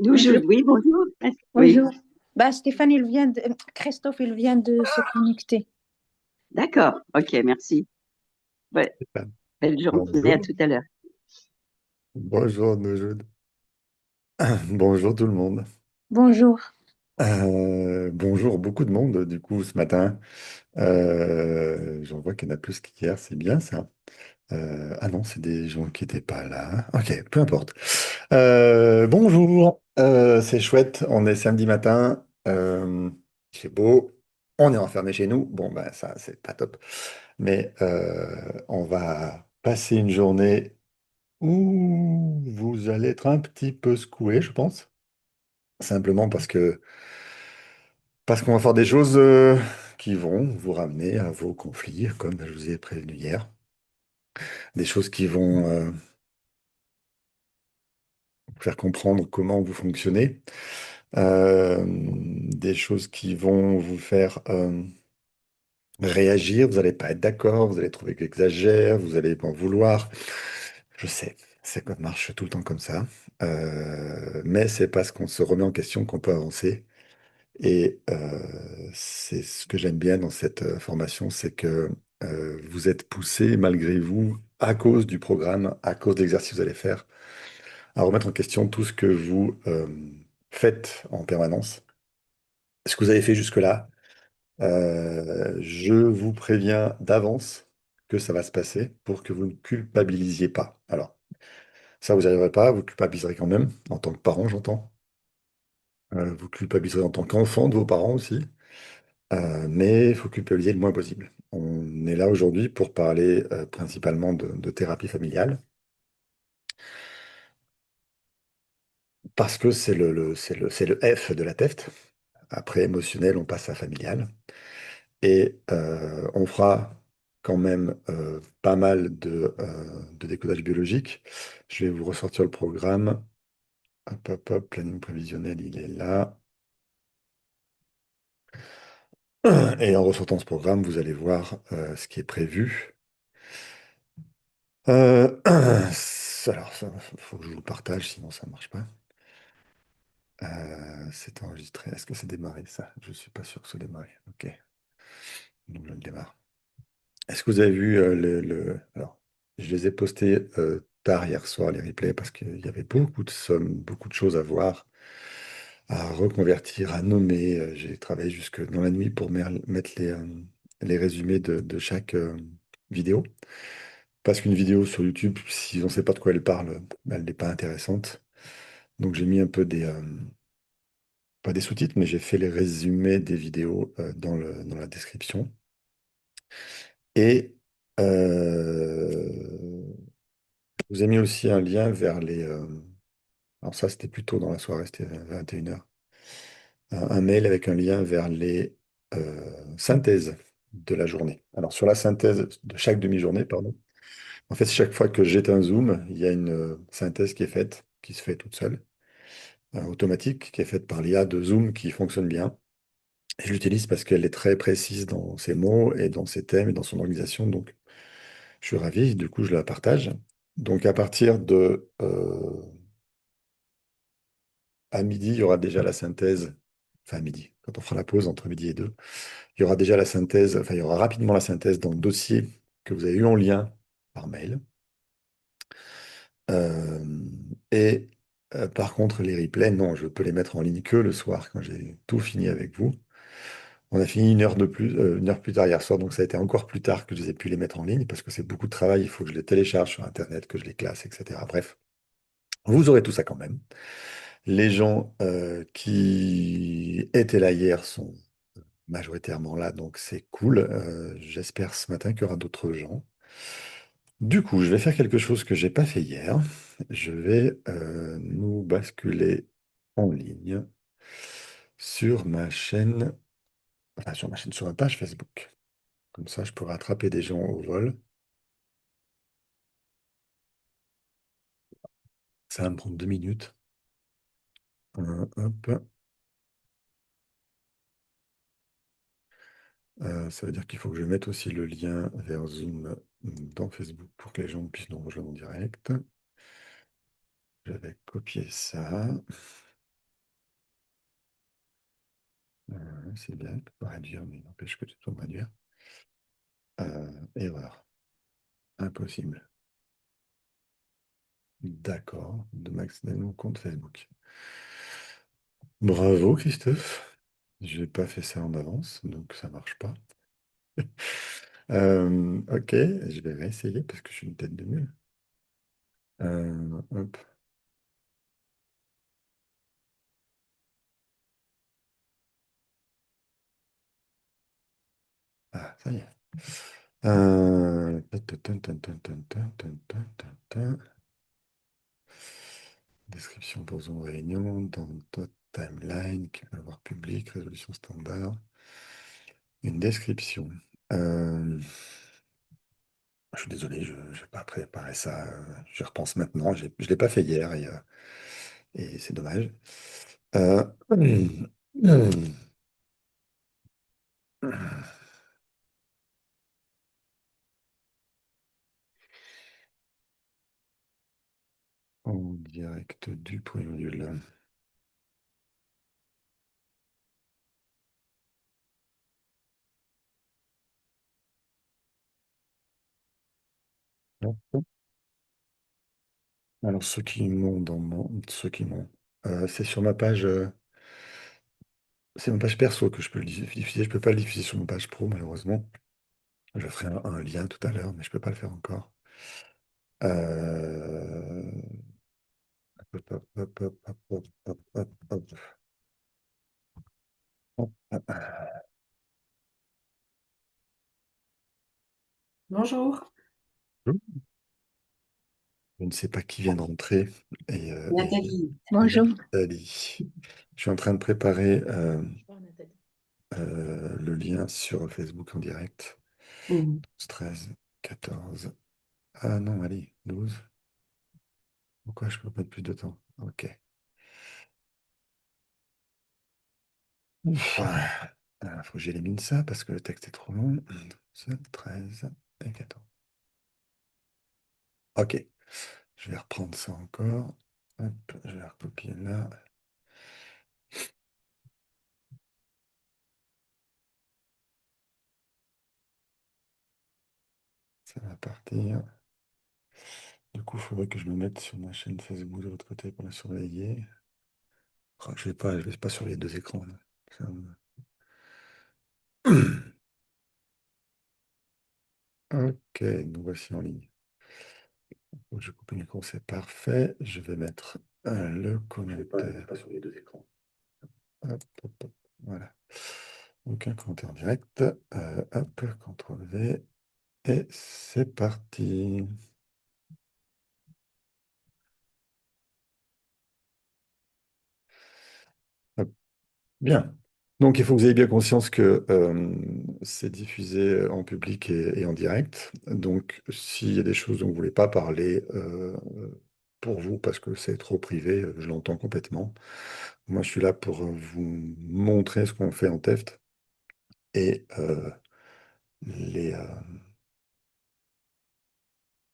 Bonjour. Oui, bonjour. Oui, Bonjour. Bah, Stéphane, Christophe, il vient de se connecter. d'accord. Ok, merci. Ouais, Stéphane. belle journée, à Bonjour. tout à l'heure. Bonjour, Nojoud. Bonjour tout le monde. Bonjour. Bonjour beaucoup de monde du coup ce matin. J'en vois qu'il y en a plus qu'hier, c'est bien ça. Ah non, c'est des gens qui n'étaient pas là. Ok, peu importe. Bonjour, c'est chouette, on est samedi matin, il fait beau, on est enfermé chez nous. Bon, ben ça, c'est pas top. Mais on va passer une journée où vous allez être un petit peu secoué, je pense. Simplement parce qu'on va faire des choses qui vont vous ramener à vos conflits, comme je vous ai prévenu hier. Des choses qui vont vous faire comprendre comment vous fonctionnez. Des choses qui vont vous faire réagir. Vous n'allez pas être d'accord, vous allez trouver que j'exagère, vous allez m'en vouloir. Je sais, c'est ça marche tout le temps comme ça. Mais c'est parce qu'on se remet en question qu'on peut avancer. Et c'est ce que j'aime bien dans cette formation, c'est que vous êtes poussé malgré vous, à cause du programme, à cause de l'exercice que vous allez faire, à remettre en question tout ce que vous faites en permanence. Ce que vous avez fait jusque-là, je vous préviens d'avance que ça va se passer pour que vous ne culpabilisiez pas. Alors, ça, vous n'y arriverez pas, vous culpabiliserez quand même, en tant que parent, j'entends. Vous culpabiliserez en tant qu'enfant de vos parents aussi. Mais il faut culpabiliser le moins possible. On est là aujourd'hui pour parler principalement de thérapie familiale, parce que c'est le F de la TEFT. Après émotionnel, on passe à familial. Et on fera quand même pas mal de décodage biologique. Je vais vous ressortir le programme. Hop, hop, hop, planning prévisionnel, il est là. Et en ressortant ce programme, vous allez voir ce qui est prévu. Alors, il faut que je vous le partage, sinon ça ne marche pas. C'est enregistré. Est-ce que c'est démarré, ça? Je ne suis pas sûr que ce soit démarré. Ok, donc je le démarre. Est-ce que vous avez vu Alors, je les ai postés tard hier soir, les replays, parce qu'il y avait beaucoup de sommes, beaucoup de choses à voir, à reconvertir, à nommer. J'ai travaillé jusque dans la nuit pour mettre les résumés de chaque vidéo. Parce qu'une vidéo sur YouTube, si on ne sait pas de quoi elle parle, ben, elle n'est pas intéressante. Donc j'ai mis un peu pas des sous-titres, mais j'ai fait les résumés des vidéos dans la description. Et je vous ai mis aussi un lien vers alors ça, c'était plus tôt dans la soirée, c'était vers 21h. Un mail avec un lien vers les synthèses de la journée. Alors sur la synthèse de chaque demi-journée, pardon. En fait, chaque fois que j'éteins un zoom, il y a une synthèse qui est faite, qui se fait toute seule, automatique, qui est faite par l'IA de Zoom qui fonctionne bien. Et je l'utilise parce qu'elle est très précise dans ses mots et dans ses thèmes et dans son organisation. Donc, je suis ravi. Du coup, je la partage. Donc, à partir de à midi, il y aura déjà la synthèse. Enfin, à midi, quand on fera la pause entre midi et deux, il y aura déjà la synthèse. Enfin, il y aura rapidement la synthèse dans le dossier que vous avez eu en lien par mail. Euh, et par contre, les replays, non, je peux les mettre en ligne que le soir quand j'ai tout fini avec vous. On a fini une heure plus tard hier soir, donc ça a été encore plus tard que je les ai pu les mettre en ligne parce que c'est beaucoup de travail. Il faut que je les télécharge sur Internet, que je les classe, etc. Bref, vous aurez tout ça quand même. Les gens qui étaient là hier sont majoritairement là, donc c'est cool. J'espère ce matin qu'il y aura d'autres gens. Du coup, je vais faire quelque chose que j'ai pas fait hier. Je vais nous basculer en ligne sur ma chaîne, enfin sur ma chaîne, sur ma page Facebook. Comme ça, je pourrais attraper des gens au vol. Ça va me prendre 2 minutes. Hop. Ça veut dire qu'il faut que je mette aussi le lien vers Zoom dans Facebook pour que les gens puissent nous rejoindre en direct. Je vais copier ça. c'est bien, il peut pas réduire, mais il n'empêche que tu dois me réduire. Erreur. Impossible. D'accord, de Max mon compte Facebook. Bravo, Christophe. J'ai pas fait ça en avance, donc ça marche pas. Ok, je vais réessayer parce que je suis une tête de mule. Hop. Ah, ça y est. Ta, ta, ta, ta, ta, ta, ta, ta, ta, ta, ta. Description pour Zoom réunion, dans ta timeline, avoir public, résolution standard. Une description. Euh, je suis désolé, je n'ai pas préparé ça. J'y repense maintenant. Je ne l'ai pas fait hier et c'est dommage. Euh, En direct du premier module. Alors, ceux qui m'ont ceux qui m'ont, c'est sur ma page, c'est ma page perso que je peux le diffuser. Je peux pas le diffuser sur ma page pro, malheureusement. Je ferai un lien tout à l'heure, mais je peux pas le faire encore. Euh, hop, hop, hop, hop, hop, hop, hop, hop, hop. Hop, hop. Bonjour, Je ne sais pas qui vient de rentrer. Et Nathalie. Bonjour. Nathalie. Je suis en train de préparer le lien sur Facebook en direct. Mhm. 13, 14. Ah non, allez, 12. Pourquoi je peux pas mettre plus de temps? Ok. Ouf. Faut que j'élimine ça parce que le texte est trop long. 12, 13 et 14. Ok. Je vais reprendre ça encore. Hop, je vais recopier là. Ça va partir. Du coup, il faudrait que je me mette sur ma chaîne Facebook de l'autre côté pour la surveiller. Oh, je vais pas surveiller deux écrans, là. Ça Ok, nous voici en ligne. Donc, je coupe l'écran, c'est parfait. Je vais mettre le commentaire. Pas sur les deux écrans. Hop, hop, hop. Voilà. Aucun commentaire en direct. Hop, CTRL V. Et c'est parti. Hop. Bien. Donc, il faut que vous ayez bien conscience que c'est diffusé en public et en direct. Donc, s'il y a des choses dont vous ne voulez pas parler pour vous, parce que c'est trop privé, je l'entends complètement. Moi, je suis là pour vous montrer ce qu'on fait en TEFT et les...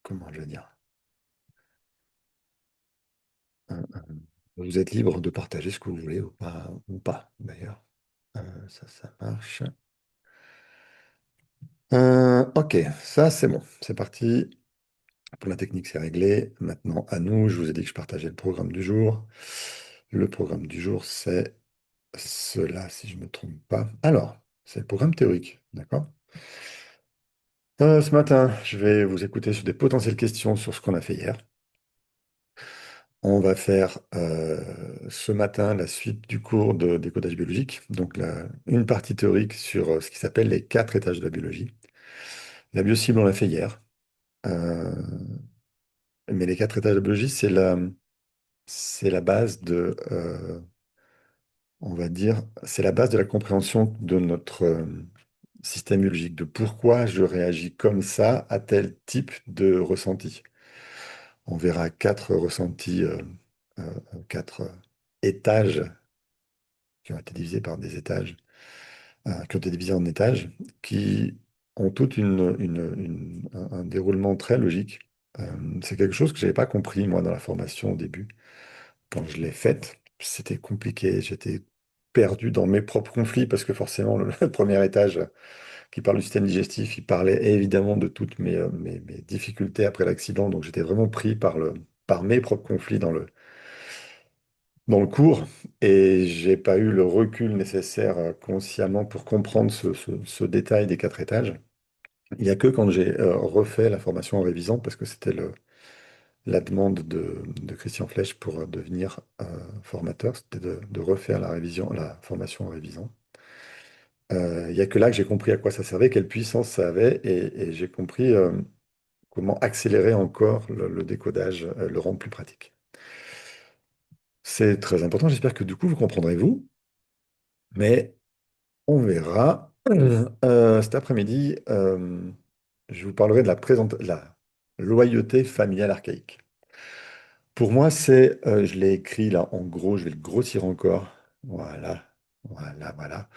comment je vais dire? Vous êtes libre de partager ce que vous voulez ou pas d'ailleurs. Ça marche. Ok, ça c'est bon, c'est parti. Pour la technique, c'est réglé. Maintenant, à nous, je vous ai dit que je partageais le programme du jour. Le programme du jour, c'est cela, si je ne me trompe pas. Alors, c'est le programme théorique, d'accord? Ce matin, je vais vous écouter sur des potentielles questions sur ce qu'on a fait hier. On va faire ce matin la suite du cours de décodage biologique, donc une partie théorique sur ce qui s'appelle les quatre étages de la biologie. La biocible, on l'a fait hier. Euh, mais les quatre étages de la biologie, c'est la base on va dire, c'est la base de la compréhension de notre système biologique, de pourquoi je réagis comme ça à tel type de ressenti. On verra quatre ressentis, quatre étages qui ont été divisés par des étages, qui ont été divisés en étages, qui ont toutes un déroulement très logique. C'est quelque chose que je n'avais pas compris, moi, dans la formation au début. Quand je l'ai faite, c'était compliqué. J'étais perdu dans mes propres conflits parce que forcément, le premier étage qui parle du système digestif, il parlait évidemment de toutes mes difficultés après l'accident. Donc j'étais vraiment pris par mes propres conflits dans le cours et j'ai pas eu le recul nécessaire consciemment pour comprendre ce détail des 4 étages. Il n'y a que quand j'ai refait la formation en révisant, parce que c'était la demande de Christian Flech pour devenir formateur, c'était de refaire la révision, la formation en révisant. Il n'y a que là que j'ai compris à quoi ça servait, quelle puissance ça avait, et j'ai compris comment accélérer encore le décodage, le rendre plus pratique. C'est très important, j'espère que du coup vous comprendrez vous, mais on verra. Cet après-midi, je vous parlerai de la loyauté familiale archaïque. Pour moi, je l'ai écrit là en gros, je vais le grossir encore. Voilà, voilà.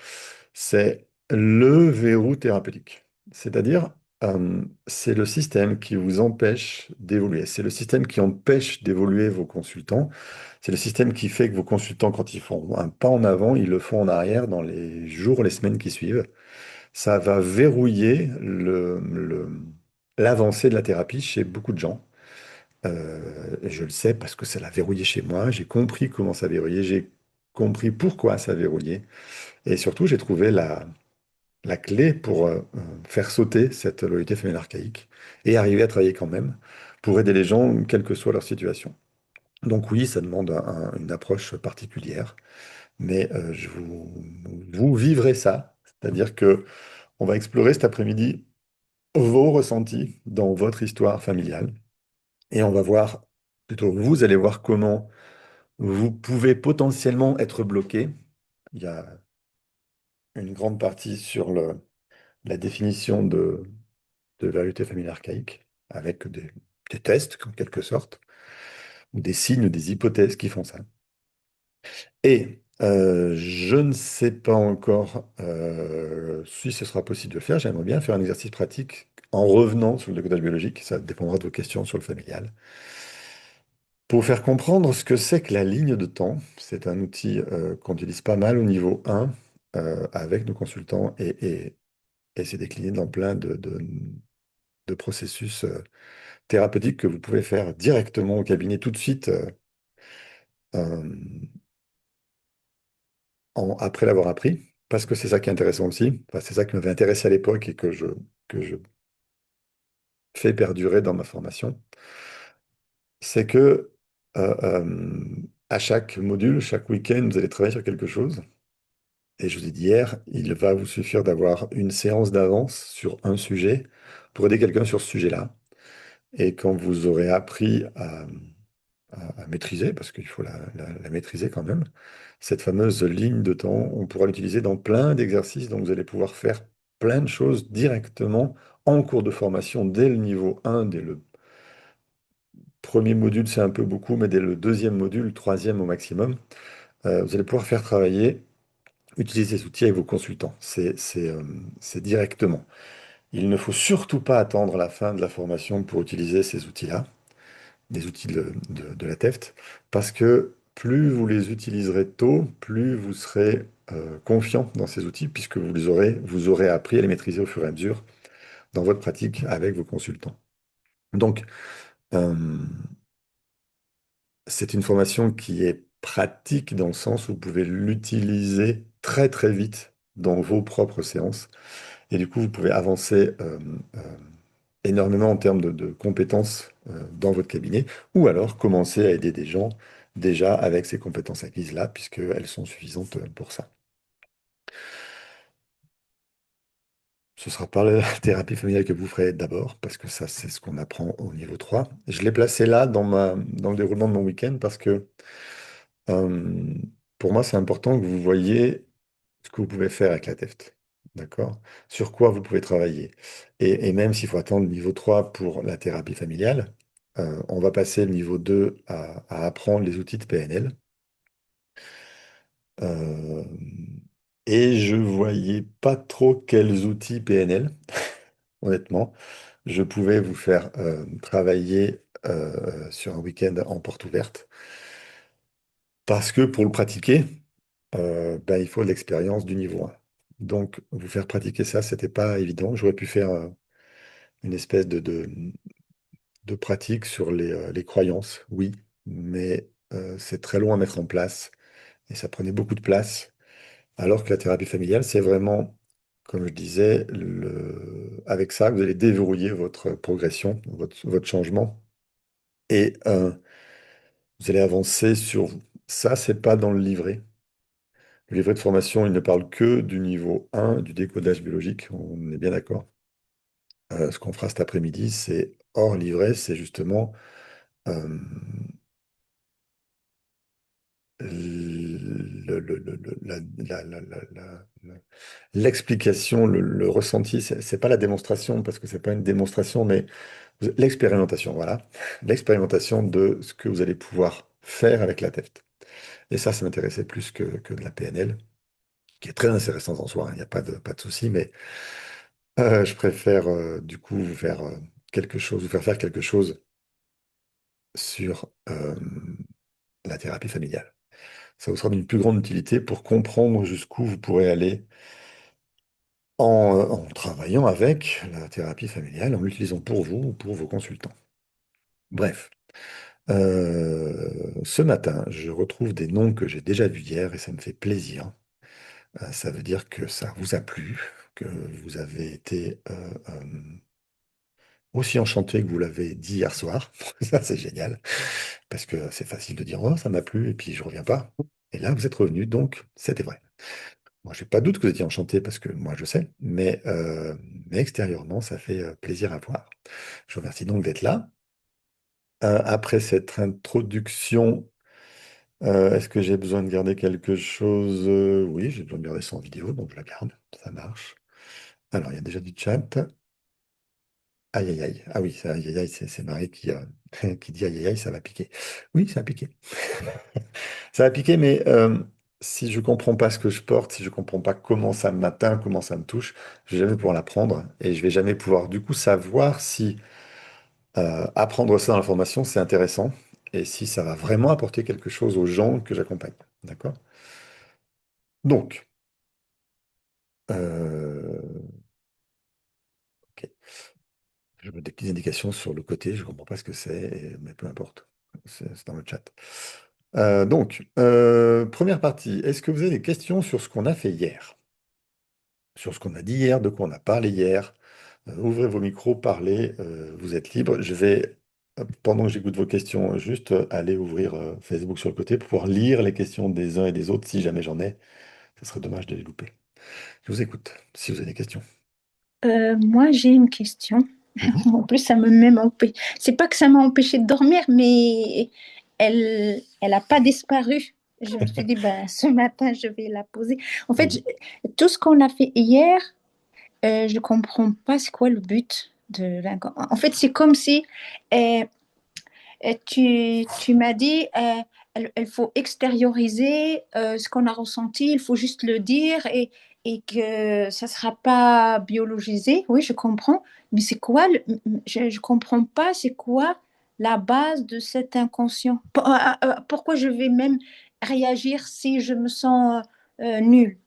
C'est le verrou thérapeutique. C'est-à-dire, c'est le système qui vous empêche d'évoluer. C'est le système qui empêche d'évoluer vos consultants. C'est le système qui fait que vos consultants, quand ils font un pas en avant, ils le font en arrière dans les jours, les semaines qui suivent. Ça va verrouiller l'avancée de la thérapie chez beaucoup de gens. Et je le sais parce que ça l'a verrouillé chez moi. J'ai compris comment ça verrouillait. J'ai compris pourquoi ça verrouillait. Et surtout, j'ai trouvé la clé pour faire sauter cette loyauté féminine archaïque et arriver à travailler quand même pour aider les gens, quelle que soit leur situation. Donc oui, ça demande une approche particulière, mais vous vivrez ça. C'est-à-dire que on va explorer cet après-midi vos ressentis dans votre histoire familiale et on va voir, plutôt vous allez voir comment vous pouvez potentiellement être bloqué. Il y a une grande partie sur la définition de la réalité familiale archaïque, avec des tests, en quelque sorte, ou des signes, des hypothèses qui font ça. Et je ne sais pas encore si ce sera possible de le faire. J'aimerais bien faire un exercice pratique en revenant sur le décodage biologique. Ça dépendra de vos questions sur le familial. Pour vous faire comprendre ce que c'est que la ligne de temps, c'est un outil qu'on utilise pas mal au niveau 1 avec nos consultants et c'est décliné dans plein de processus thérapeutiques que vous pouvez faire directement au cabinet tout de suite euh, après l'avoir appris, parce que c'est ça qui est intéressant aussi. Enfin, c'est ça qui m'avait intéressé à l'époque et que je fais perdurer dans ma formation. C'est que à chaque module, chaque week-end, vous allez travailler sur quelque chose. Et je vous ai dit hier, il va vous suffire d'avoir une séance d'avance sur un sujet pour aider quelqu'un sur ce sujet-là. Et quand vous aurez appris à maîtriser, parce qu'il faut la maîtriser quand même, cette fameuse ligne de temps, on pourra l'utiliser dans plein d'exercices, donc vous allez pouvoir faire plein de choses directement en cours de formation dès le niveau 1, dès le premier module, c'est un peu beaucoup, mais dès le deuxième module, troisième au maximum, vous allez pouvoir faire travailler, utiliser ces outils avec vos consultants. C'est directement. Il ne faut surtout pas attendre la fin de la formation pour utiliser ces outils-là, des outils de la TEFT, parce que plus vous les utiliserez tôt, plus vous serez confiant dans ces outils, puisque vous aurez appris à les maîtriser au fur et à mesure dans votre pratique avec vos consultants. Donc, euh, c'est une formation qui est pratique dans le sens où vous pouvez l'utiliser très très vite dans vos propres séances. Et du coup, vous pouvez avancer euh, énormément en termes de compétences dans votre cabinet, ou alors commencer à aider des gens déjà avec ces compétences acquises-là, puisqu'elles sont suffisantes pour ça. Ce sera par la thérapie familiale que vous ferez d'abord, parce que ça, c'est ce qu'on apprend au niveau 3. Je l'ai placé là dans le déroulement de mon week-end parce que euh, pour moi, c'est important que vous voyiez ce que vous pouvez faire avec la TEFT. D'accord? Sur quoi vous pouvez travailler. Et même s'il faut attendre le niveau 3 pour la thérapie familiale, on va passer le niveau 2 à apprendre les outils de PNL. Euh, et je voyais pas trop quels outils PNL, honnêtement. Je pouvais vous faire travailler sur un week-end en porte ouverte. Parce que pour le pratiquer, ben, il faut de l'expérience du niveau 1. Donc, vous faire pratiquer ça, c'était pas évident. J'aurais pu faire une espèce de pratique sur les croyances, oui, mais c'est très long à mettre en place et ça prenait beaucoup de place. Alors que la thérapie familiale, c'est vraiment, comme je disais, avec ça, vous allez déverrouiller votre progression, votre changement et vous allez avancer sur ça, c'est pas dans le livret. Le livret de formation, il ne parle que du niveau 1 du décodage biologique, on est bien d'accord. Ce qu'on fera cet après-midi, c'est hors livret, c'est justement euh, l'explication, le ressenti. C'est pas la démonstration, parce que c'est pas une démonstration, mais l'expérimentation, voilà. L'expérimentation de ce que vous allez pouvoir faire avec la TEFT. Et ça m'intéressait plus que de la PNL, qui est très intéressante en soi, hein, il n'y a pas de souci, mais je préfère du coup vous faire faire quelque chose sur la thérapie familiale. Ça vous sera d'une plus grande utilité pour comprendre jusqu'où vous pourrez aller en travaillant avec la thérapie familiale, en l'utilisant pour vous ou pour vos consultants. Bref, ce matin, je retrouve des noms que j'ai déjà vus hier et ça me fait plaisir. Ça veut dire que ça vous a plu, que vous avez été aussi enchanté que vous l'avez dit hier soir. Ça, c'est génial, parce que c'est facile de dire, oh, ça m'a plu, et puis je reviens pas. Et là, vous êtes revenu, donc c'était vrai. Moi, j'ai pas de doute que vous étiez enchanté, parce que moi, je sais, mais extérieurement, ça fait plaisir à voir. Je vous remercie donc d'être là. Après cette introduction, est-ce que j'ai besoin de garder quelque chose? Oui, j'ai besoin de garder ça en vidéo, donc je la garde, ça marche. Alors, il y a déjà du chat. Aïe, aïe, aïe. Ah oui, aïe, aïe, aïe, c'est Marie qui dit aïe, aïe, aïe, ça va piquer. Oui, ça a piqué. Ça va piquer, mais si je comprends pas ce que je porte, si je comprends pas comment ça m'atteint, comment ça me touche, je vais jamais pouvoir l'apprendre et je vais jamais pouvoir du coup savoir si apprendre ça dans la formation, c'est intéressant et si ça va vraiment apporter quelque chose aux gens que j'accompagne. D'accord? Donc, euh, ok. Je mets des petites indications sur le côté, je ne comprends pas ce que c'est, mais peu importe. C'est dans le chat. Première partie, est-ce que vous avez des questions sur ce qu'on a fait hier? Sur ce qu'on a dit hier, de quoi on a parlé hier? Ouvrez vos micros, parlez, vous êtes libre. Je vais, pendant que j'écoute vos questions, juste aller ouvrir Facebook sur le côté pour pouvoir lire les questions des uns et des autres si jamais j'en ai. Ce serait dommage de les louper. Je vous écoute, si vous avez des questions. Moi, j'ai une question. Mhm. En plus, ça me même empêché. C'est pas que ça m'a empêché de dormir, mais elle a pas disparu. Je me suis dit, ben, ce matin, je vais la poser. En fait, Mhm. tout ce qu'on a fait hier, je comprends pas c'est quoi le but de En fait, c'est comme si euh, tu m'as dit, il faut extérioriser ce qu'on a ressenti, il faut juste le dire et que ça ne sera pas biologisé. Oui, je comprends. Mais c'est quoi, je ne comprends pas, c'est quoi la base de cet inconscient? Pourquoi je vais même réagir si je me sens nulle?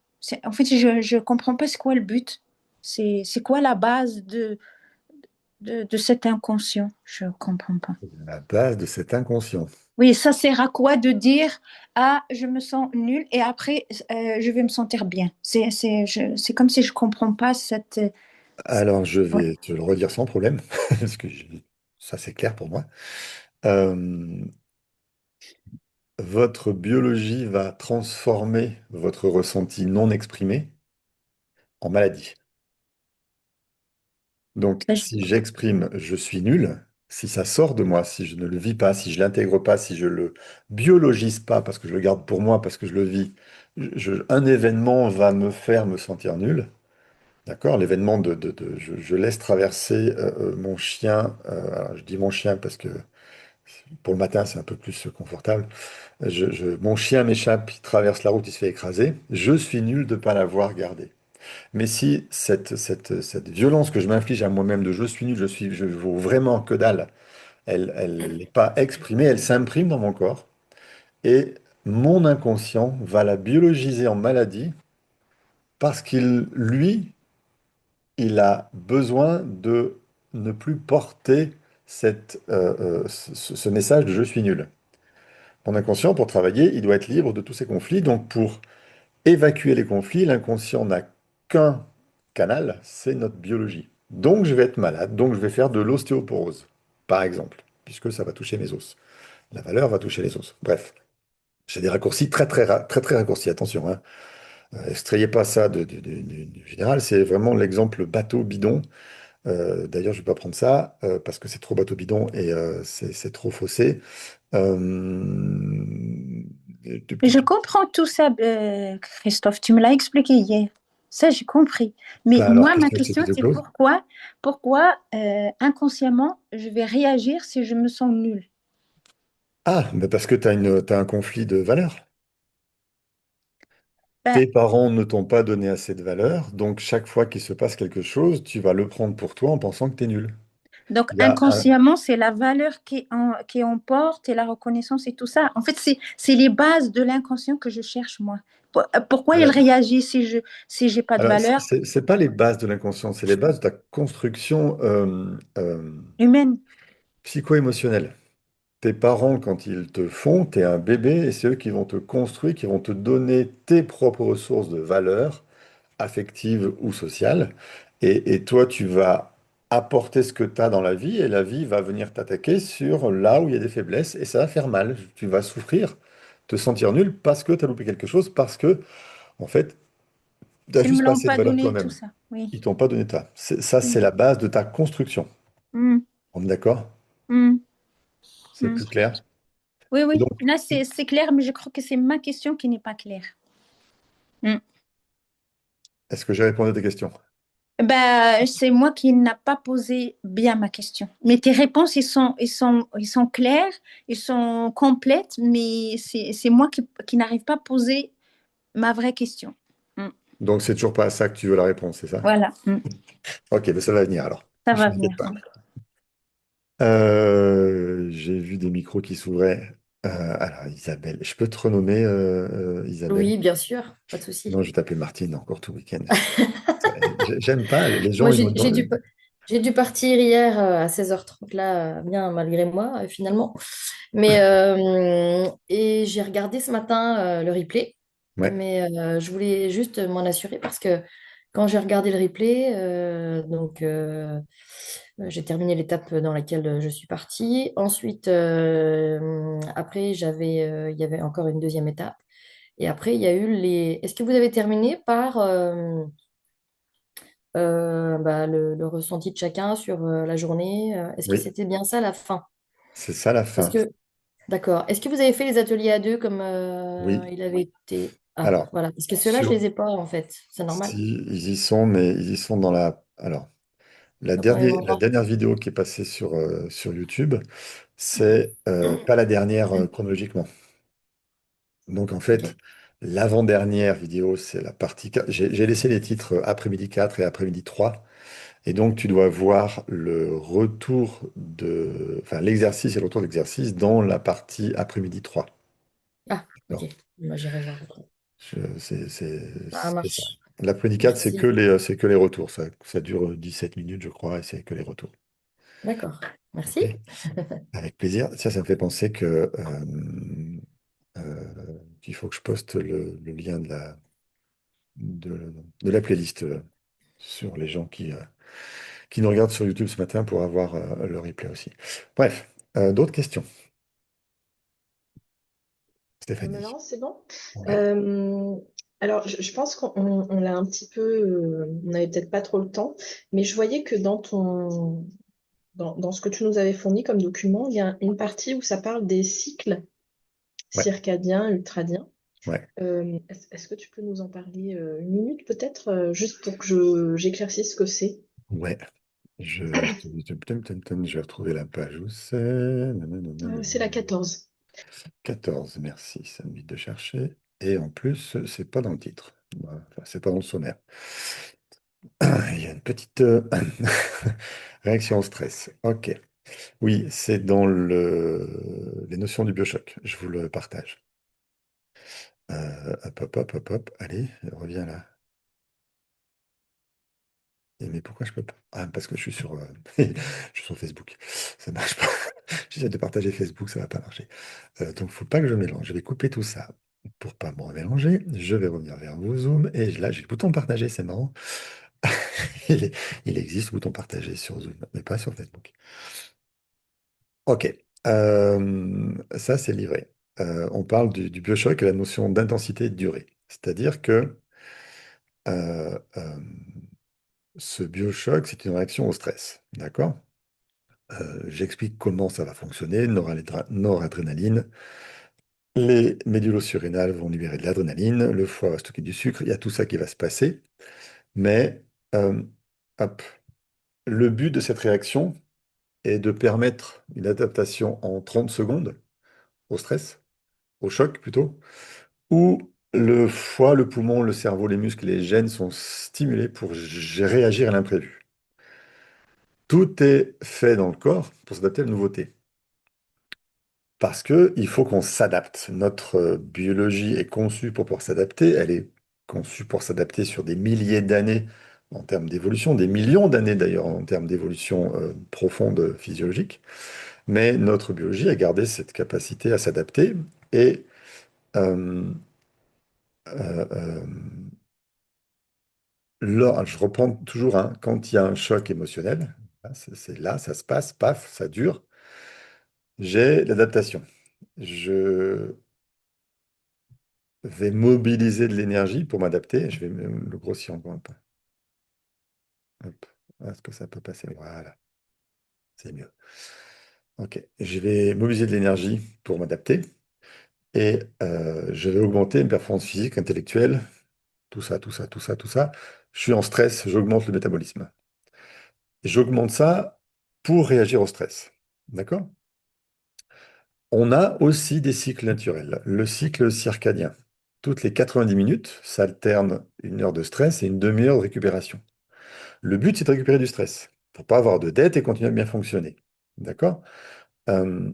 En fait, je ne comprends pas c'est quoi le but. C'est quoi la base de cet inconscient? Je ne comprends pas. La base de cet inconscient. Oui, ça sert à quoi de dire ah je me sens nulle et après je vais me sentir bien. C'est comme si je comprends pas cette. Alors, je Ouais. vais te le redire sans problème, parce que ça c'est clair pour moi. Euh, Votre biologie va transformer votre ressenti non exprimé en maladie. Donc, Ben, si j'exprime je suis nul, si ça sort de moi, si je ne le vis pas, si je l'intègre pas, si je le biologise pas, parce que je le garde pour moi, parce que je le vis, un événement va me faire me sentir nul. D'accord? L'événement je laisse traverser mon chien. Alors, je dis mon chien parce que pour le matin, c'est un peu plus confortable. Mon chien m'échappe, il traverse la route, il se fait écraser. Je suis nul de ne pas l'avoir gardé. Mais si cette violence que je m'inflige à moi-même de je suis nul, je vaux vraiment que dalle, elle n'est pas exprimée, elle s'imprime dans mon corps. Et mon inconscient va la biologiser en maladie parce qu'il, lui, il a besoin de ne plus porter ce message de je suis nul. Mon inconscient, pour travailler, il doit être libre de tous ces conflits. Donc, pour évacuer les conflits, l'inconscient n'a qu'un canal, c'est notre biologie. Donc, je vais être malade, donc je vais faire de l'ostéoporose, par exemple, puisque ça va toucher mes os. La valeur va toucher les os. Bref, j'ai des raccourcis très raccourcis. Attention, hein. Extrayez pas ça du général, c'est vraiment l'exemple bateau bidon. D'ailleurs, je ne vais pas prendre ça parce que c'est trop bateau bidon et c'est trop faussé. Euh, Je comprends tout ça, Christophe. Tu me l'as expliqué hier. Ça, j'ai compris. Mais Bah alors, moi, qu'est-ce ma que tu question, expliqué, c'est Claude? pourquoi inconsciemment, je vais réagir si je me sens nulle. Ah, mais parce que t'as un conflit de valeurs. Ben, Tes parents ne t'ont pas donné assez de valeur, donc chaque fois qu'il se passe quelque chose, tu vas le prendre pour toi en pensant que tu es nul. donc, Il y a un- inconsciemment, c'est la valeur qui emporte et la reconnaissance et tout ça. En fait, c'est les bases de l'inconscient que je cherche, moi. Pourquoi il euh, réagit si j'ai pas de alors, valeur c'est pas les bases de l'inconscient, c'est les bases de ta construction humaine? psycho-émotionnelle. Tes parents, quand ils te font, tu es un bébé et c'est eux qui vont te construire, qui vont te donner tes propres ressources de valeur, affectives ou sociales. Et toi, tu vas apporter ce que tu as dans la vie et la vie va venir t'attaquer sur là où il y a des faiblesses et ça va faire mal. Tu vas souffrir, te sentir nul parce que tu as loupé quelque chose, parce que, en fait, tu n'as S'ils me juste pas l'ont assez de pas valeur donné, tout toi-même. ça. Oui. Ils t'ont pas donné ça. Ça, Mm, c'est la base de ta construction. mm, On est d'accord? mm, C'est mm. plus clair? Oui, Et oui. donc, Là, c'est clair, mais je crois que c'est ma question qui n'est pas claire. Mm. est-ce que j'ai répondu à tes questions? Ben, c'est moi qui n'a pas posé bien ma question. Mais tes réponses, ils sont clairs, ils sont complètes, mais c'est moi qui n'arrive pas à poser ma vraie question. Mm. Donc, c'est toujours pas à ça que tu veux la réponse, c'est ça? Voilà. Mm. Ok, mais ça va venir alors. Ça Je va m'inquiète venir. pas. J'ai vu des micros qui s'ouvraient. Alors, Isabelle, je peux te renommer Isabelle? Oui, bien sûr, pas de Sinon, souci. je vais t'appeler Martine encore tout le week-end. J'aime pas, les Moi, gens, ils ont... j'ai dû partir hier à 16h30 là, bien malgré moi, finalement. Mais, et j'ai regardé ce matin le replay, Ouais, mais je voulais juste m'en assurer parce que quand j'ai regardé le replay, j'ai terminé l'étape dans laquelle je suis partie. Ensuite, après, il y avait encore une deuxième étape. Et après, il y a eu les... Est-ce que vous avez terminé par le ressenti de chacun sur la journée? Est-ce que oui, c'était bien ça la fin? c'est ça la Est-ce fin. que... D'accord. Est-ce que vous avez fait les ateliers à deux comme Oui. il avait été... Ah, Alors, voilà. Parce que ceux-là, je sur... les ai pas, en fait. C'est normal. Si, ils y sont, mais ils y sont dans la... Alors, Donc, au même la endroit. dernière vidéo qui est passée sur YouTube, c'est pas la dernière chronologiquement. Donc en Ok. fait, l'avant-dernière vidéo, c'est la partie 4. J'ai laissé les titres après-midi 4 et après-midi 3. Et donc tu dois voir le retour de... Enfin, l'exercice et le retour d'exercice dans la partie après-midi 3. Ah, ok. Alors, Moi, j'irai voir. Ça c'est ça. marche. L'après-midi 4, Merci. c'est que les retours. Ça dure 17 minutes, je crois, et c'est que les retours. D'accord. OK? Merci. Avec plaisir. Ça me fait penser que qu'il faut que je poste le lien de la playlist sur les gens qui nous regardent sur YouTube ce matin pour avoir le replay aussi. Bref, d'autres questions, Je me Stéphanie? lance, c'est bon? Ouais, Euh, alors, je pense qu'on l'a un petit peu, on n'avait peut-être pas trop le temps, mais je voyais que dans ce que tu nous avais fourni comme document, il y a une partie où ça parle des cycles ouais, circadiens, ultradiens. ouais, Est-ce que tu peux nous en parler une minute peut-être, juste pour que j'éclaircisse ce que c'est? ouais. Je vais retrouver la page où c'est. Nanana. C'est la 14. 14, merci, ça m'évite de chercher. Et en plus, c'est pas dans le titre. Voilà. Enfin, c'est pas dans le sommaire. Il y a une petite réaction au stress. Ok. Oui, c'est dans les notions du biochoc. Je vous le partage. Hop, hop, hop, hop, hop. Allez, reviens là. Mais pourquoi je peux pas? Ah, parce que je suis sur, je suis sur Facebook. Ça marche pas. J'essaie de partager Facebook, ça va pas marcher. Donc, faut pas que je mélange. Je vais couper tout ça pour pas me mélanger. Je vais revenir vers vos Zoom. Et là, j'ai le bouton partager, c'est marrant. Il, il existe le bouton partager sur Zoom, mais pas sur Facebook. Ok. Ça, c'est livré. On parle du biochoc et la notion d'intensité et de durée. C'est-à-dire que euh, euh, ce biochoc, c'est une réaction au stress. D'accord? J'explique comment ça va fonctionner. Noradrénaline. Les médules surrénales vont libérer de l'adrénaline. Le foie va stocker du sucre. Il y a tout ça qui va se passer. Mais euh, hop, le but de cette réaction est de permettre une adaptation en 30 secondes au stress, au choc plutôt, où le foie, le poumon, le cerveau, les muscles, les gènes sont stimulés pour réagir à l'imprévu. Tout est fait dans le corps pour s'adapter à la nouveauté. Parce qu'il faut qu'on s'adapte. Notre biologie est conçue pour pouvoir s'adapter. Elle est conçue pour s'adapter sur des milliers d'années en termes d'évolution, des millions d'années d'ailleurs en termes d'évolution profonde physiologique. Mais notre biologie a gardé cette capacité à s'adapter. Et euh, euh, euh, je reprends toujours, hein, quand il y a un choc émotionnel, hein, c'est là, ça se passe, paf, ça dure, j'ai l'adaptation. Je vais mobiliser de l'énergie pour m'adapter. Je vais le grossir encore un peu. Hop. Est-ce que ça peut passer? Voilà, c'est mieux. Ok, je vais mobiliser de l'énergie pour m'adapter et je vais augmenter mes performances physiques, intellectuelles, tout ça, tout ça, tout ça, tout ça. Je suis en stress, j'augmente le métabolisme. Et j'augmente ça pour réagir au stress. D'accord? On a aussi des cycles naturels. Le cycle circadien. Toutes les 90 minutes s'alterne une heure de stress et une demi-heure de récupération. Le but, c'est de récupérer du stress pour pas avoir de dette et continuer à bien fonctionner. D'accord? Euh,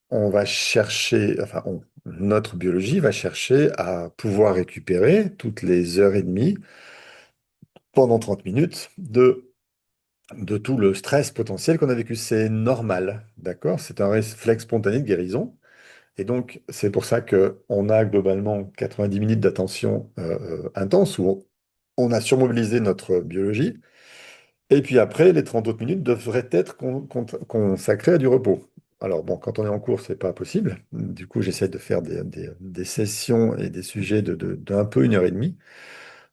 on va chercher, enfin, notre biologie va chercher à pouvoir récupérer toutes les heures et demie pendant 30 minutes de tout le stress potentiel qu'on a vécu. C'est normal, d'accord? C'est un réflexe spontané de guérison. Et donc, c'est pour ça qu'on a globalement 90 minutes d'attention intense où on a surmobilisé notre biologie. Et puis après, les 30 autres minutes devraient être consacrées à du repos. Alors bon, quand on est en cours, c'est pas possible. Du coup, j'essaie de faire des sessions et des sujets d'un peu une heure et demie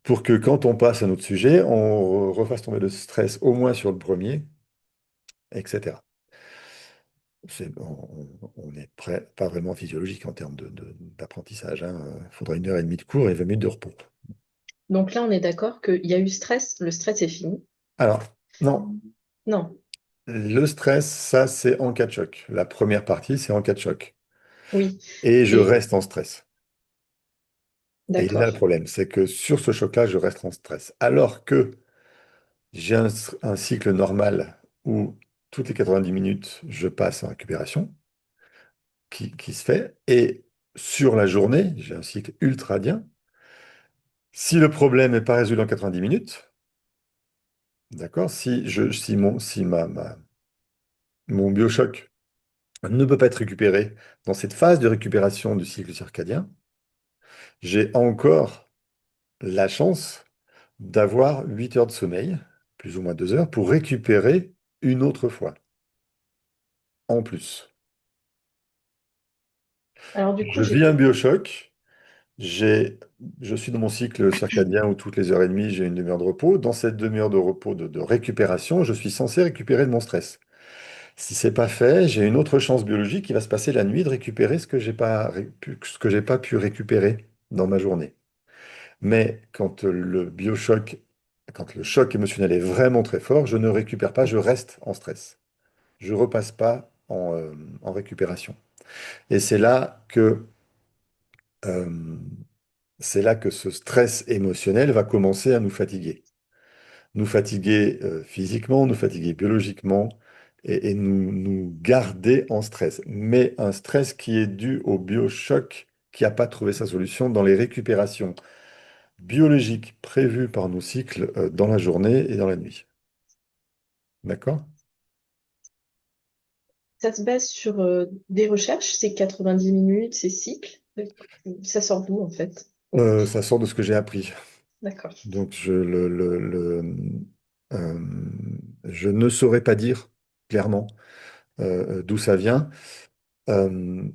pour que quand on passe à un autre sujet, on refasse tomber le stress au moins sur le premier, etc. On n'est pas vraiment physiologique en termes d'apprentissage, hein. Il faudra une heure et demie de cours et 20 minutes de repos. Donc là, on est d'accord qu'il y a eu stress, le stress est fini. Alors, non, Non, le stress, ça, c'est en cas de choc. La première partie, c'est en cas de choc. oui. Et je Et reste en stress. Et là, le d'accord. problème, c'est que sur ce choc-là, je reste en stress. Alors que j'ai un cycle normal où toutes les 90 minutes, je passe en récupération, qui se fait. Et sur la journée, j'ai un cycle ultradien. Si le problème n'est pas résolu en 90 minutes, d'accord, si mon biochoc ne peut pas être récupéré dans cette phase de récupération du cycle circadien, j'ai encore la chance d'avoir 8 heures de sommeil, plus ou moins 2 heures, pour récupérer une autre fois, en plus. Alors du coup, Je j'ai vis un pas. biochoc, j'ai, je suis dans mon cycle circadien où toutes les heures et demie, j'ai une demi-heure de repos. Dans cette demi-heure de repos de récupération, je suis censé récupérer de mon stress. Si c'est pas fait, j'ai une autre chance biologique qui va se passer la nuit de récupérer ce que j'ai pas pu récupérer dans ma journée. Mais quand le choc émotionnel est vraiment très fort, je ne récupère pas, je reste en stress. Je repasse pas en récupération. Et euh, c'est là que ce stress émotionnel va commencer à nous fatiguer. Nous fatiguer physiquement, nous fatiguer biologiquement et nous garder en stress. Mais un stress qui est dû au biochoc qui n'a pas trouvé sa solution dans les récupérations biologiques prévues par nos cycles dans la journée et dans la nuit. D'accord? Ça se base sur des recherches, c'est 90 minutes, c'est cycle. Ça sort d'où en fait? Ça sort de ce que j'ai appris. D'accord. Donc, euh, je ne saurais pas dire clairement d'où ça vient. Euh,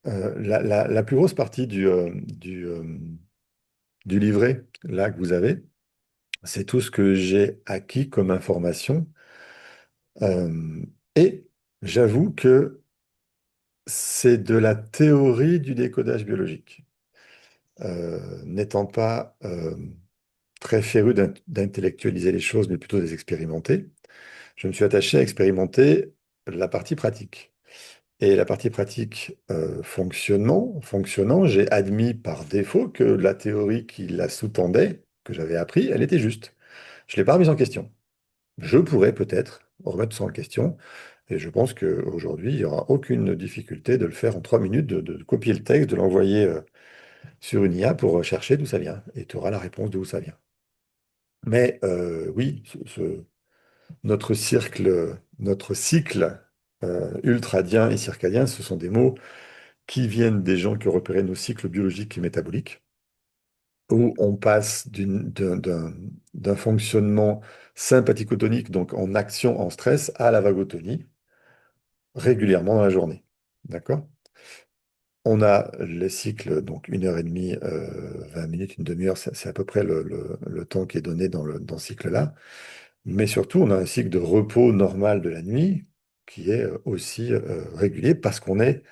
la plus grosse partie du livret, là, que vous avez, c'est tout ce que j'ai acquis comme information. Euh, et j'avoue que c'est de la théorie du décodage biologique. N'étant pas très féru d'intellectualiser les choses, mais plutôt de les expérimenter, je me suis attaché à expérimenter la partie pratique. Et la partie pratique fonctionnant, j'ai admis par défaut que la théorie qui la sous-tendait, que j'avais appris, elle était juste. Je ne l'ai pas remise en question. Je pourrais peut-être remettre ça en question, et je pense qu'aujourd'hui, il n'y aura aucune difficulté de le faire en 3 minutes, de copier le texte, de l'envoyer sur une IA pour chercher d'où ça vient, et tu auras la réponse d'où ça vient. Mais oui, notre cycle ultradien et circadien, ce sont des mots qui viennent des gens qui ont repéré nos cycles biologiques et métaboliques, où on passe d'un fonctionnement sympathico-tonique, donc en action, en stress, à la vagotonie, régulièrement dans la journée. D'accord? On a les cycles, donc 1 heure et demie, 20 minutes, une demi-heure, c'est à peu près le temps qui est donné dans ce cycle-là. Mais surtout, on a un cycle de repos normal de la nuit qui est aussi régulier parce qu'on est,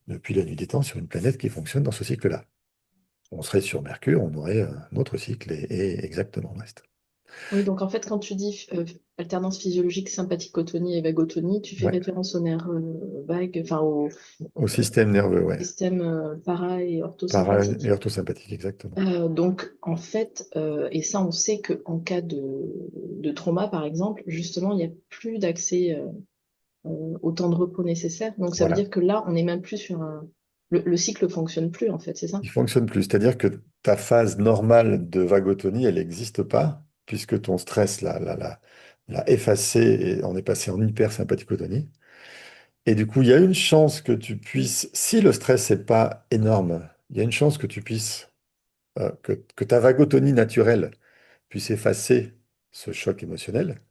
depuis la nuit des temps, sur une planète qui fonctionne dans ce cycle-là. On serait sur Mercure, on aurait un autre cycle et exactement le reste. Oui, donc en fait, quand tu dis alternance physiologique, sympathicotonie et vagotonie, tu fais Ouais. référence aux nerfs vagues, enfin au Au système nerveux, ouais. système para et Para orthosympathique. et orthosympathique, exactement. Donc, en fait, et ça, on sait qu'en cas de trauma, par exemple, justement, il n'y a plus d'accès au temps de repos nécessaire. Donc, ça veut Voilà. dire que là, on n'est même plus sur un... Le cycle fonctionne plus, en fait, c'est ça? Il fonctionne plus. C'est-à-dire que ta phase normale de vagotonie, elle n'existe pas, puisque ton stress l'a effacé et on est passé en hypersympathicotonie. Et du coup, il y a une chance que tu puisses, si le stress n'est pas énorme, il y a une chance que tu puisses, que ta vagotonie naturelle puisse effacer ce choc émotionnel.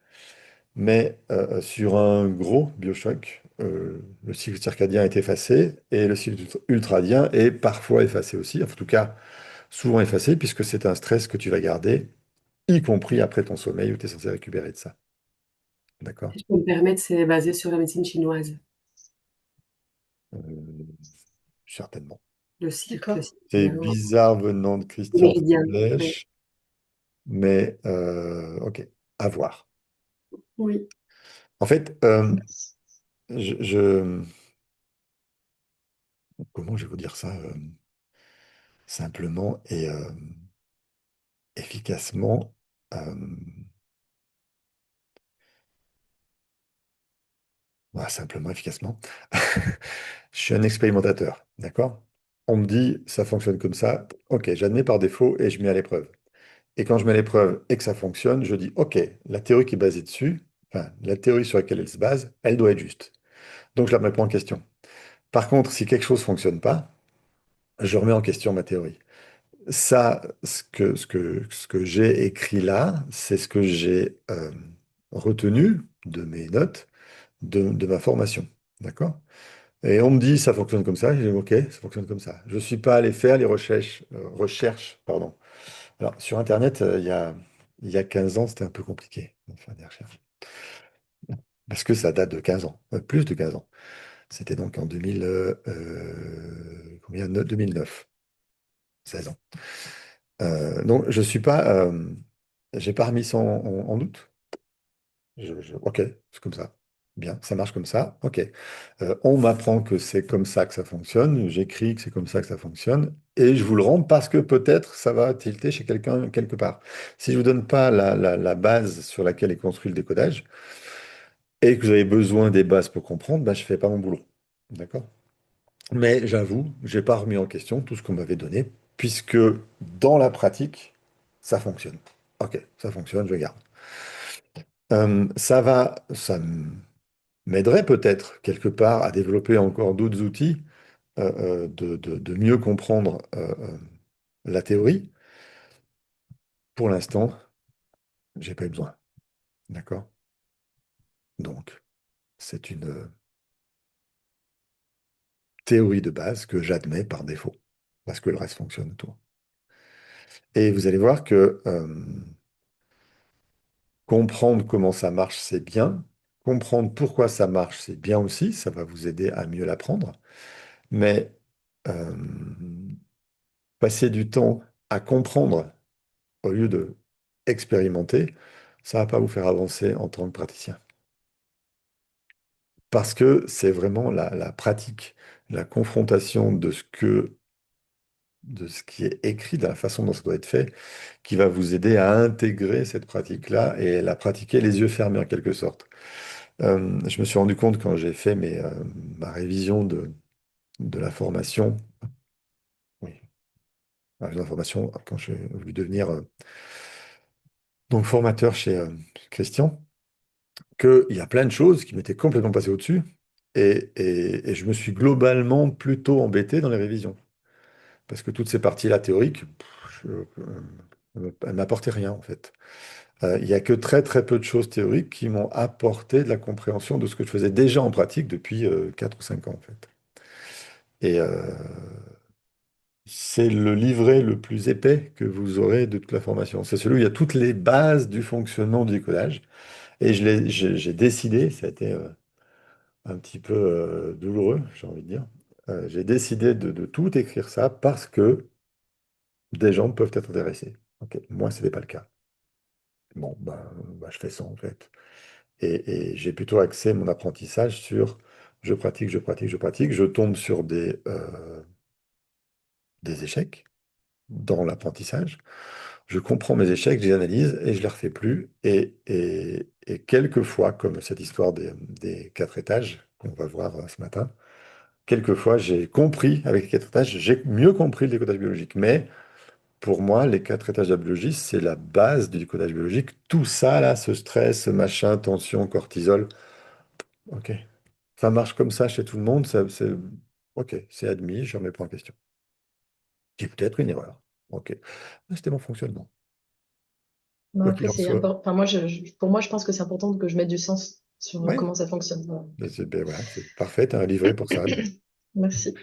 Mais sur un gros biochoc, le cycle circadien est effacé et le cycle ultradien est parfois effacé aussi, en tout cas souvent effacé, puisque c'est un stress que tu vas garder, y compris après ton sommeil où tu es censé récupérer de ça. D'accord? Si je peux me permettre, c'est basé sur la médecine chinoise, Euh, certainement. le cirque D'accord. C'est circadien, bizarre venant de le Christian méridien. Oui. Flech, mais ok, à voir. Oui. En fait, je, je- comment je vais vous dire ça simplement et efficacement. Voilà, simplement, efficacement. Je suis un expérimentateur, d'accord? On me dit, ça fonctionne comme ça. Ok, j'admets par défaut et je mets à l'épreuve. Et quand je mets à l'épreuve et que ça fonctionne, je dis, ok, la théorie qui est basée dessus, enfin, la théorie sur laquelle elle se base, elle doit être juste. Donc, je la remets pas en question. Par contre, si quelque chose fonctionne pas, je remets en question ma théorie. Ça, ce que j'ai écrit là, c'est ce que j'ai retenu de mes notes, de ma formation. D'accord? Et on me dit, ça fonctionne comme ça. J'ai dit, OK, ça fonctionne comme ça. Je ne suis pas allé faire les recherches, pardon. Alors, sur Internet, il y a 15 ans, c'était un peu compliqué de faire des recherches. Parce que ça date de 15 ans, plus de 15 ans. C'était donc en 2000, combien? 2009, 16 ans. Donc, je suis pas, j'ai pas remis ça en doute. Ok, c'est comme ça. Bien, ça marche comme ça. Ok. On m'apprend que c'est comme ça que ça fonctionne. J'écris que c'est comme ça que ça fonctionne. Et je vous le rends parce que peut-être ça va tilter chez quelqu'un quelque part. Si je ne vous donne pas la base sur laquelle est construit le décodage et que vous avez besoin des bases pour comprendre, ben, je ne fais pas mon boulot. D'accord? Mais j'avoue, j'ai pas remis en question tout ce qu'on m'avait donné, puisque dans la pratique, ça fonctionne. Ok, ça fonctionne, je garde. Ça m'aiderait peut-être quelque part à développer encore d'autres outils, de mieux comprendre la théorie. Pour l'instant, j'ai pas eu besoin. D'accord? Donc, c'est une théorie de base que j'admets par défaut, parce que le reste fonctionne autour. Et vous allez voir que comprendre comment ça marche, c'est bien. Comprendre pourquoi ça marche, c'est bien aussi. Ça va vous aider à mieux l'apprendre. Mais euh, passer du temps à comprendre au lieu de expérimenter, ça va pas vous faire avancer en tant que praticien. Parce que c'est vraiment la pratique, la confrontation de ce qui est écrit, de la façon dont ça doit être fait, qui va vous aider à intégrer cette pratique-là et la pratiquer les yeux fermés en quelque sorte. Je me suis rendu compte quand j'ai fait ma révision de la formation, oui, la formation, quand j'ai voulu devenir donc formateur chez Christian, qu'il y a plein de choses qui m'étaient complètement passées au-dessus et je me suis globalement plutôt embêté dans les révisions. Parce que toutes ces parties-là théoriques, elles m'apportaient rien en fait. Il n'y a que très très peu de choses théoriques qui m'ont apporté de la compréhension de ce que je faisais déjà en pratique depuis 4 ou 5 ans en fait. Et c'est le livret le plus épais que vous aurez de toute la formation. C'est celui où il y a toutes les bases du fonctionnement du décodage. Et j'ai décidé, ça a été un petit peu douloureux, j'ai envie de dire. J'ai décidé de tout écrire ça parce que des gens peuvent être intéressés. Ok, moi, ce n'est pas le cas. Bon, bah, je fais ça en fait. Et j'ai plutôt axé mon apprentissage sur je pratique, je pratique, je pratique. Je tombe sur des échecs dans l'apprentissage. Je comprends mes échecs, je les analyse et je les refais plus. Et quelquefois, comme cette histoire des 4 étages qu'on va voir ce matin, quelquefois j'ai compris avec les 4 étages, j'ai mieux compris le décodage biologique. Mais pour moi, les 4 étages de la biologie, c'est la base du décodage biologique. Tout ça, là, ce stress, ce machin, tension, cortisol, ok. Ça marche comme ça chez tout le monde, ok, c'est admis, je ne remets pas en question. Qui peut-être une erreur. Ok. Mais c'était mon fonctionnement. Non, Quoi après, qu'il en c'est soit. important. Enfin, moi, pour moi, je pense que c'est important que je mette du sens sur Ouais, comment ça fonctionne. Voilà. ben voilà, c'est parfait, t'as un livret pour ça. Donc, Merci.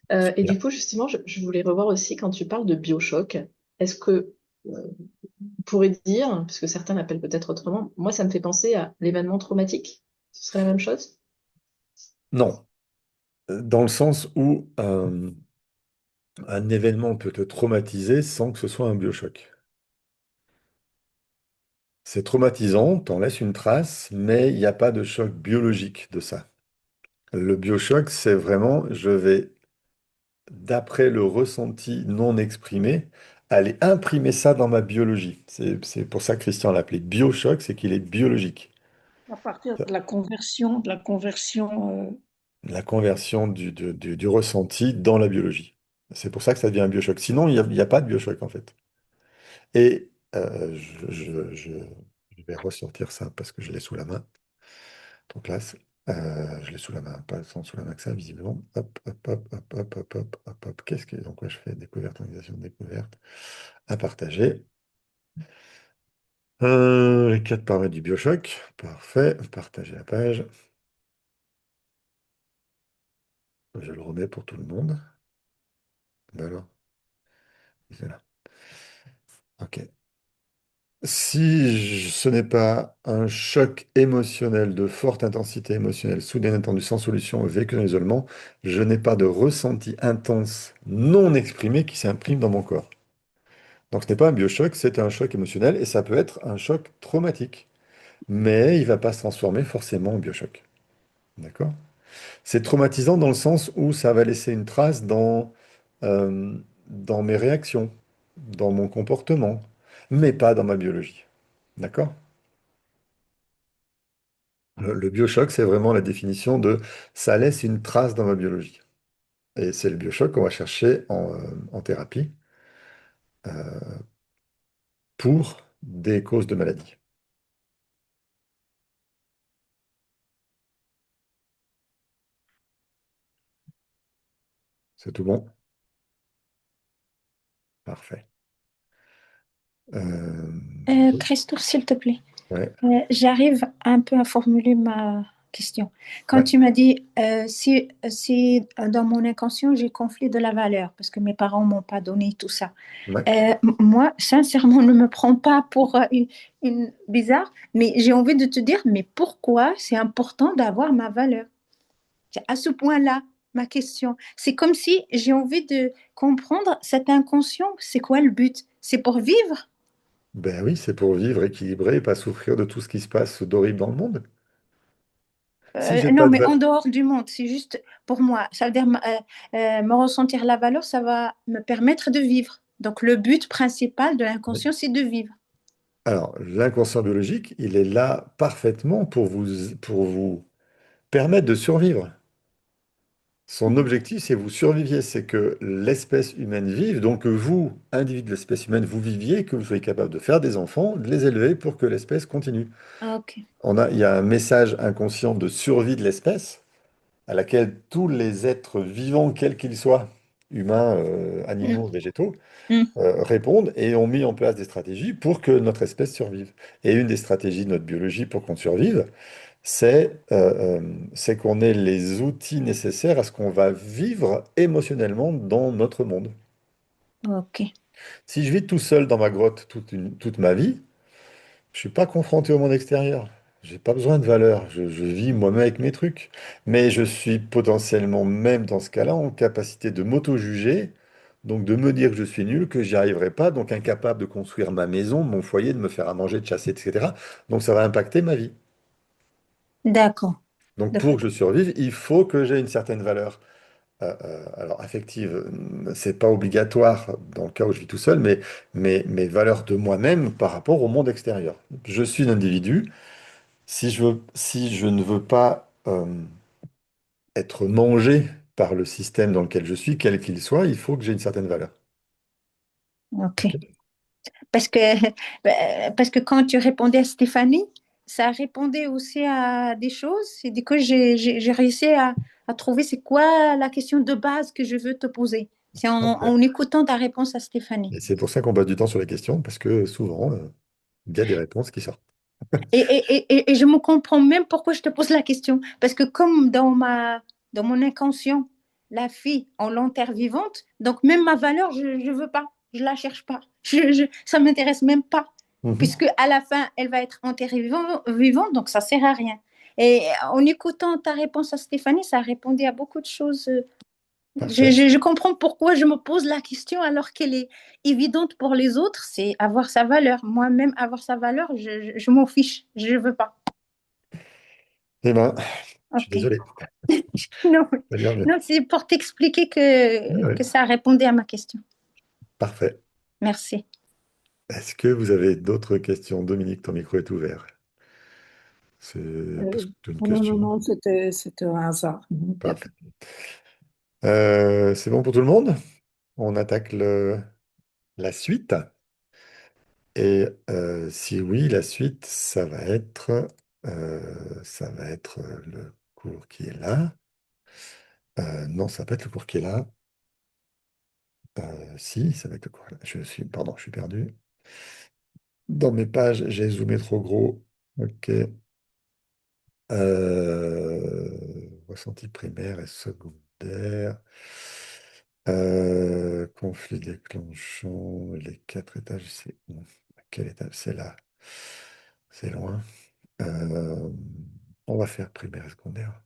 Et super. du coup, justement, je voulais revoir aussi quand tu parles de biochoc, est-ce que on pourrait dire, puisque certains l'appellent peut-être autrement, moi, ça me fait penser à l'événement traumatique. Ce serait la même chose? Non, dans le sens où un événement peut te traumatiser sans que ce soit un biochoc. C'est traumatisant, t'en laisses une trace, mais il n'y a pas de choc biologique de ça. Le biochoc, c'est vraiment, je vais, d'après le ressenti non exprimé, aller imprimer ça dans ma biologie. C'est pour ça que Christian l'appelait biochoc, c'est qu'il est biologique. À partir de la conversion, La conversion du ressenti dans la biologie. C'est pour ça que ça devient un biochoc. Sinon, il y a pas de biochoc en fait. Et je vais ressortir ça parce que je l'ai sous la main. Donc là, je l'ai sous la main, pas sans sous la main que ça, visiblement. Hop, hop, hop, hop, hop, hop, hop, hop, hop. Donc, ouais, je fais découverte, organisation de découverte à partager. Les 4 paramètres du biochoc. Parfait. Partager la page. Je le remets pour tout le monde. Ben alors, c'est là. OK. Si ce n'est pas un choc émotionnel de forte intensité émotionnelle, soudaine, attendue, sans solution, vécu dans l'isolement, je n'ai pas de ressenti intense non exprimé qui s'imprime dans mon corps. Donc ce n'est pas un biochoc, c'est un choc émotionnel et ça peut être un choc traumatique. Mais il ne va pas se transformer forcément en biochoc. D'accord? C'est traumatisant dans le sens où ça va laisser une trace euh, dans mes réactions, dans mon comportement, mais pas dans ma biologie. D'accord? Le biochoc, c'est vraiment la définition de ça laisse une trace dans ma biologie. Et c'est le biochoc qu'on va chercher en thérapie euh, pour des causes de maladie. C'est tout bon? Parfait. Oui, Christophe, s'il te plaît. ouais, J'arrive un peu à formuler ma question. Quand ouais, tu m'as dit si dans mon inconscient j'ai conflit de la valeur parce que mes parents m'ont pas donné tout ça. ouais. Moi, sincèrement, ne me prends pas pour une bizarre, mais j'ai envie de te dire, mais pourquoi c'est important d'avoir ma valeur? C'est à ce point-là ma question. C'est comme si j'ai envie de comprendre cet inconscient. C'est quoi le but? C'est pour vivre? Ben oui, c'est pour vivre équilibré et pas souffrir de tout ce qui se passe d'horrible dans le monde. Si j'ai Non, pas de mais en valeur. dehors du monde, c'est juste pour moi. Ça veut dire me ressentir la valeur, ça va me permettre de vivre. Donc le but principal de l'inconscient, c'est de vivre. Alors, l'inconscient biologique, il est là parfaitement pour vous permettre de survivre. Son objectif, c'est que vous surviviez, c'est que l'espèce humaine vive, donc que vous, individu de l'espèce humaine, vous viviez, que vous soyez capable de faire des enfants, de les élever pour que l'espèce continue. Ah, ok. Il y a un message inconscient de survie de l'espèce à laquelle tous les êtres vivants, quels qu'ils soient, humains, Mm, animaux, végétaux, mm. répondent et ont mis en place des stratégies pour que notre espèce survive. Et une des stratégies de notre biologie pour qu'on survive, c'est qu'on ait les outils nécessaires à ce qu'on va vivre émotionnellement dans notre monde. Ok. Si je vis tout seul dans ma grotte toute ma vie, je suis pas confronté au monde extérieur. J'ai pas besoin de valeur. Je vis moi-même avec mes trucs. Mais je suis potentiellement, même dans ce cas-là, en capacité de m'auto-juger, donc de me dire que je suis nul, que j'y arriverai pas, donc incapable de construire ma maison, mon foyer, de me faire à manger, de chasser, etc. Donc ça va impacter ma vie. D'accord. Donc pour D'accord. que je survive, il faut que j'ai une certaine valeur. Alors affective, c'est pas obligatoire dans le cas où je vis tout seul, mais mes valeurs de moi-même par rapport au monde extérieur. Je suis un individu. Si je ne veux pas être mangé par le système dans lequel je suis, quel qu'il soit, il faut que j'ai une certaine valeur. Ok. Ok. Parce que, parce que quand tu répondais à Stéphanie, ça répondait aussi à des choses. Et du coup, j'ai réussi à trouver c'est quoi la question de base que je veux te poser. C'est Parfait. en écoutant ta réponse à Stéphanie. Et c'est pour ça qu'on passe du temps sur les questions, parce que souvent, il y a des réponses qui sortent. Et je me comprends même pourquoi je te pose la question. Parce que comme dans mon inconscient, la fille, on l'enterre vivante, donc même ma valeur, je ne veux pas. Je la cherche pas. Ça ne m'intéresse même pas. Mhm. Puisque à la fin, elle va être enterrée vivante, donc ça sert à rien. Et en écoutant ta réponse à Stéphanie, ça répondait à beaucoup de choses. Parfait. Je comprends pourquoi je me pose la question alors qu'elle est évidente pour les autres, c'est avoir sa valeur. Moi-même, avoir sa valeur, je m'en fiche, je ne veux pas. Eh ben, je suis Ok. désolé. Non, Faut dire mieux. non, c'est pour t'expliquer Ouais, ouais. que ça répondait à ma question. Parfait. Merci. Est-ce que vous avez d'autres questions? Dominique, ton micro est ouvert. C'est parce Euh, que tu as une non, non, question. non, c'était un hasard. Il y a- Parfait. C'est bon pour tout le monde? On attaque la suite. Et si oui, la suite, ça va être le cours qui est là. Non, ça va pas être le cours qui est là. Si, ça va être le cours là. Pardon, je suis perdu. Dans mes pages, j'ai zoomé trop gros. Ok. Ressenti primaire et secondaire. Conflit déclenchant. Les quatre étages, c'est où? À quelle étape? C'est là. C'est loin. Euh, on va faire primaire et secondaire.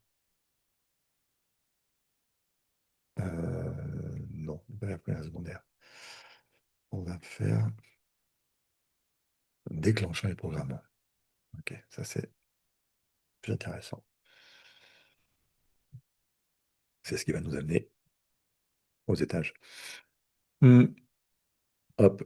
Non, on va faire primaire et secondaire. On va faire déclenchant et programmant. Ok, ça c'est plus intéressant. C'est ce qui va nous amener aux étages. Hmm. Hop,